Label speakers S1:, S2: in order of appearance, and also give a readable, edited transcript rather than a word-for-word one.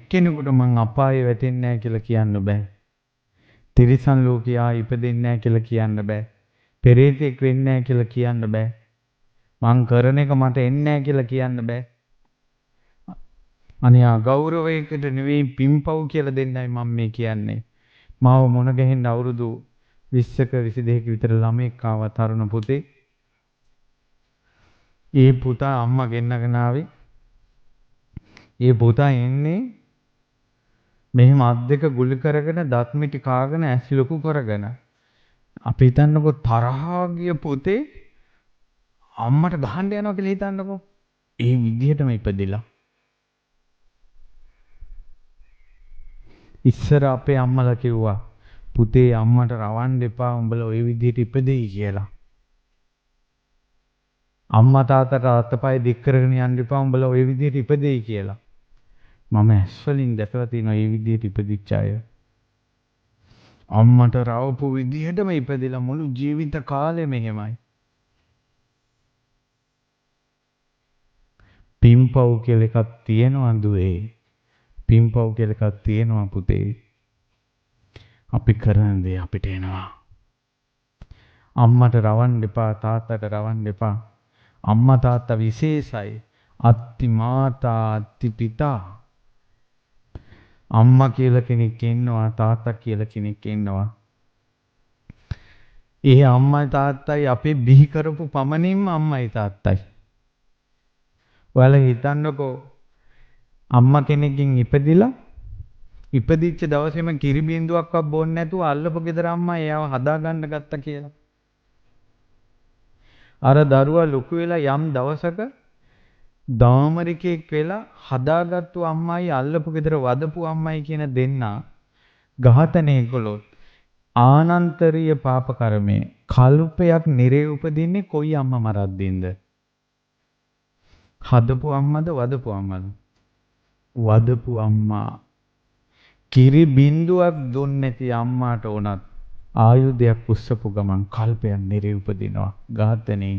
S1: එක්කෙනෙකුට මං අපායේ වැටෙන්නේ නැහැ කියලා කියන්න බෑ. තිරිසන් ලෝකේ ආ ඉපදෙන්නේ නැහැ කියලා කියන්න බෑ. පෙරේතෙක් වෙන්නේ නැහැ කියලා කියන්න බෑ. මං කරන එක මට එන්නේ නැහැ කියලා කියන්න බෑ. අනේ අගෞරවයකට නෙවෙයි පිම්පව් කියලා දෙන්නයි මම මේ කියන්නේ. මාව මොන ගහින් අවුරුදු 20ක 22ක විතර ළමෙක් ආවා තරුණ පුතේ. ඒ පුතා අම්මා ගෙන්නගෙන ආවේ. ඒ පුතා එන්නේ මෙහෙම අත් දෙක ගුලි කරගෙන දත් මිටි කාගෙන ඇස් ලොකු කරගෙන. අපි හිතන්නකෝ තරහා ගිය පුතේ අම්මට ගහන්න යනවා කියලා හිතන්නකෝ. ඒ විදිහටම ඉපදිලා. ඉස්සර අපේ අම්මලා කිව්වා පුතේ අම්මට රවන්න එපා උඹලා ওই විදිහට ඉපදෙයි කියලා. අම්මා තාත්තට අතපය දික් කරගෙන යන්න එපා උඹලා ওই විදිහට ඉපදෙයි කියලා. මම ඇස් වලින් දැකලා තියෙනවා මේ විදිහට ඉපදිච්ච අය. අම්මට රවපු විදිහටම ඉපදිලා මුළු ජීවිත කාලෙම එහෙමයි. පිම්පව් කියලා එකක් තියෙනවා දුවේ. පිම්පව් කියලා එකක් තියෙනවා පුතේ. අපි කරන දේ අපිට එනවා. අම්මට රවන්න එපා තාත්තට රවන්න එපා. අම්මා තාත්තා විශේෂයි. අත්ති මාතා අත්ති පිතා. අම්මා කියලා කෙනෙක් ඉන්නවා තාත්තා කියලා කෙනෙක් ඉන්නවා. ඒ අම්මයි තාත්තයි අපේ බිහි කරපු පමණින්ම අම්මයි තාත්තයි. ඔයාලා හිතන්නකෝ අම්මා කෙනෙක්ගෙන් ඉපදිලා ඉපදිච්ච දවසේම කිරි බින්දුවක්වත් බොන්නේ නැතුව අල්ලපු ගෙදර අම්මා එයාව හදාගන්න ගත්තා කියලා. අර දරුවා ලොකු වෙලා යම් දවසක දාමරිකෙක් වෙලා හදාගත්තු අම්මයි අල්ලපු ගෙදර වදපු අම්මයි කියන දෙන්නා ඝාතනය කළොත් ආනන්තරීය පාප කර්මයේ කල්පයක් නිරේ උපදින්නේ කොයි අම්මා මරද්දින්ද? හදපු අම්මද වදපු අම්මද? වදපු අම්මා. කිරි බින්දුවක් දුන්නේ නැති අම්මාට උනත් ආයුධයක් උස්සපු ගමන් කල්පයක් නිරේ උපදිනවා ඝාතනේ.